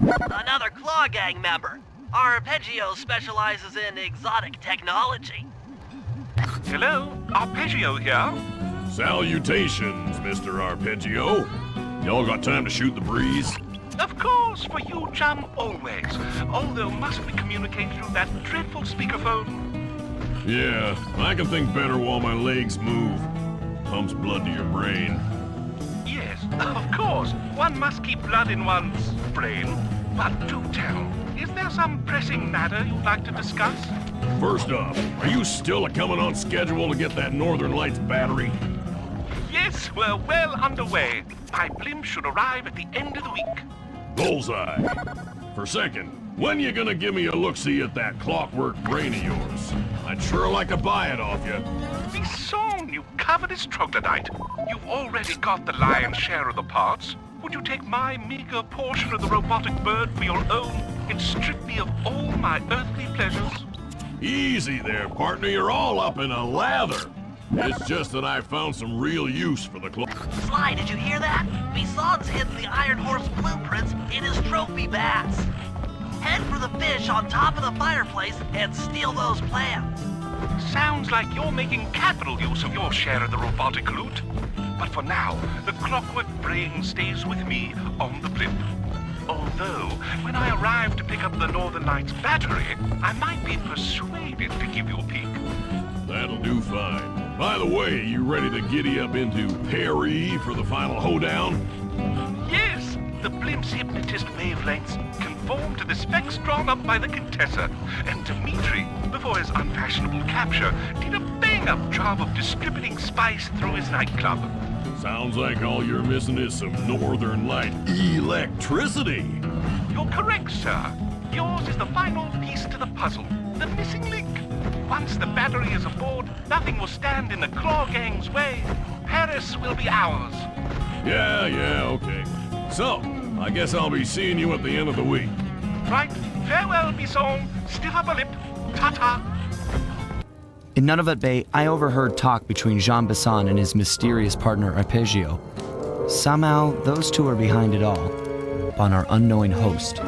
Another Claw Gang member. Arpeggio specializes in exotic technology. Hello, Arpeggio here. Salutations, Mr. Arpeggio. Y'all got time to shoot the breeze? Of course, for you, chum, always. Although must we communicate through that dreadful speakerphone? Yeah, I can think better while my legs move. Pumps blood to your brain. Yes, of course. One must keep blood in one's brain. But do tell, is there some pressing matter you'd like to discuss? First off, are you still coming on schedule to get that Northern Lights battery? Yes, we're well underway. My blimp should arrive at the end of the week. Bullseye. For second, when you gonna give me a look-see at that clockwork brain of yours? I'd sure like to buy it off you. Be sown, you covetous troglodyte. You've already got the lion's share of the parts. Would you take my meager portion of the robotic bird for your own and strip me of all my earthly pleasures? Easy there, partner. You're all up in a lather. It's just that I found some real use for the clock. Sly, did you hear that? Bison's hidden the Iron Horse blueprints in his trophy bats. Head for the fish on top of the fireplace and steal those plans. Sounds like you're making capital use of your share of the robotic loot. But for now, the clockwork brain stays with me on the blimp. Although, when I arrive to pick up the Northern Lights battery, I might be persuaded to give you a peek. That'll do fine. By the way, you ready to giddy up into Perry for the final hoedown? Yes, the blimp's hypnotist wavelengths conform to the specs drawn up by the Contessa, and Dmitri, before his unfashionable capture, did a bang-up job of distributing spice through his nightclub. Sounds like all you're missing is some Northern Light electricity. You're correct, sir. Yours is the final piece to the puzzle, the missing link. Once the battery is aboard, nothing will stand in the Claw Gang's way. Paris will be ours. Yeah, okay. So, I guess I'll be seeing you at the end of the week. Right. Farewell, Bison. Stiff upper lip. Ta-ta. In Nunavut Bay, I overheard talk between Jean Bisson and his mysterious partner Arpeggio. Somehow, those two are behind it all, upon our unknowing host,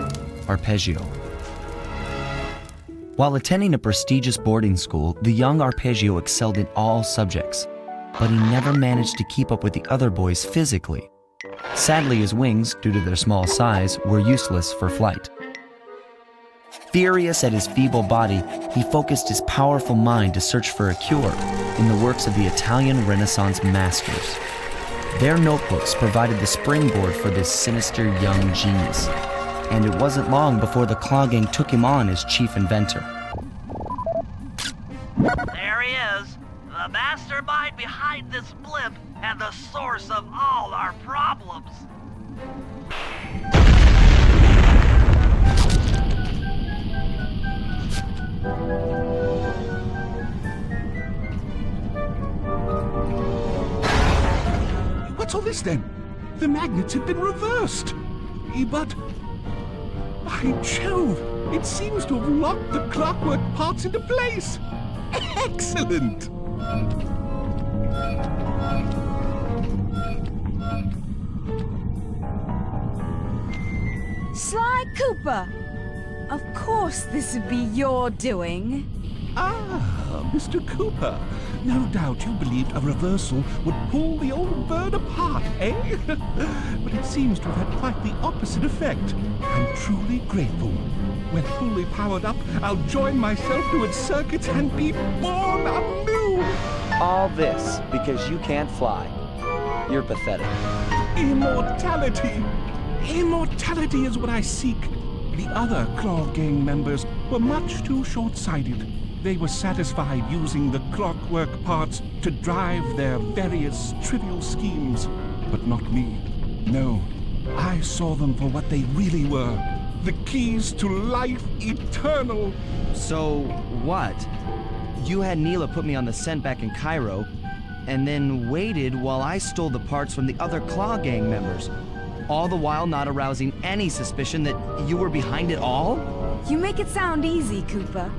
Arpeggio. While attending a prestigious boarding school, the young Arpeggio excelled in all subjects, but he never managed to keep up with the other boys physically. Sadly, his wings, due to their small size, were useless for flight. Furious at his feeble body, he focused his powerful mind to search for a cure in the works of the Italian Renaissance masters. Their notebooks provided the springboard for this sinister young genius, and it wasn't long before the Claw Gang took him on as chief inventor. There he is, the mastermind behind this blimp and the source of all our problems. What's all this then? The magnets have been reversed. But, by Jove, it seems to have locked the clockwork parts into place. Excellent! Sly Cooper! Of course this would be your doing. Ah, Mr. Cooper. No doubt you believed a reversal would pull the old bird apart, eh? But it seems to have had quite the opposite effect. I'm truly grateful. When fully powered up, I'll join myself to its circuits and be born anew! All this because you can't fly. You're pathetic. Immortality! Immortality is what I seek. The other Claw Gang members were much too short-sighted. They were satisfied using the clockwork parts to drive their various trivial schemes. But not me. No, I saw them for what they really were. The keys to life eternal. So, what? You had Neela put me on the scent back in Cairo, and then waited while I stole the parts from the other Claw Gang members, all the while not arousing any suspicion that you were behind it all? You make it sound easy, Cooper.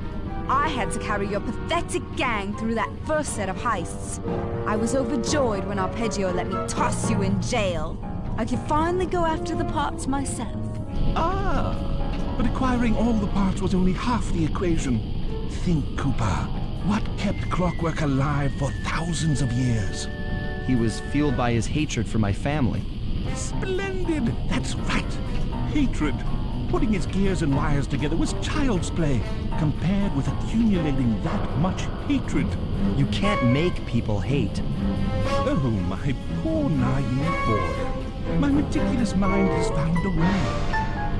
I had to carry your pathetic gang through that first set of heists. I was overjoyed when Arpeggio let me toss you in jail. I could finally go after the parts myself. Ah, but acquiring all the parts was only half the equation. Think, Cooper. What kept Clockwork alive for thousands of years? He was fueled by his hatred for my family. Splendid! That's right! Hatred. Putting his gears and wires together was child's play, compared with accumulating that much hatred. You can't make people hate. Oh, my poor naive boy. My meticulous mind has found a way.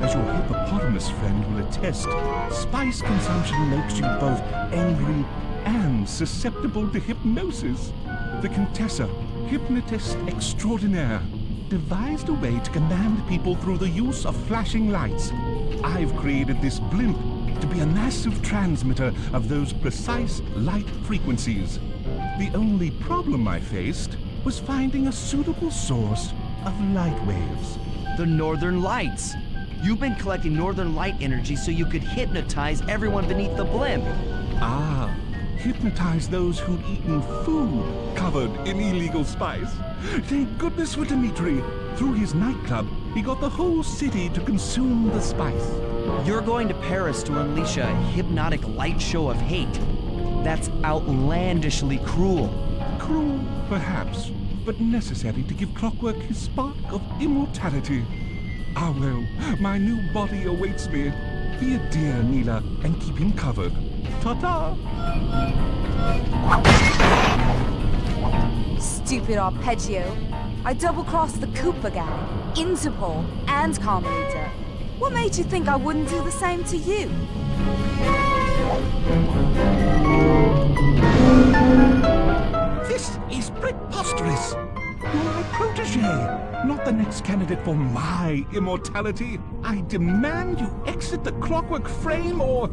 As your hippopotamus friend will attest, spice consumption makes you both angry and susceptible to hypnosis. The Contessa, hypnotist extraordinaire, devised a way to command people through the use of flashing lights. I've created this blimp to be a massive transmitter of those precise light frequencies. The only problem I faced was finding a suitable source of light waves. The Northern Lights. You've been collecting Northern Light energy so you could hypnotize everyone beneath the blimp. Ah, hypnotize those who'd eaten food covered in illegal spice. Thank goodness for Dmitri. Through his nightclub, he got the whole city to consume the spice. You're going to Paris to unleash a hypnotic light show of hate. That's outlandishly cruel. Cruel, perhaps, but necessary to give Clockwork his spark of immortality. Ah well, my new body awaits me. Be a dear, Neela, and keep him covered. Ta-ta! Stupid Arpeggio. I double-crossed the Cooper gang, Interpol, and Carmelita. What made you think I wouldn't do the same to you? This is preposterous! You're my protege, not the next candidate for my immortality. I demand you exit the Clockwork frame or...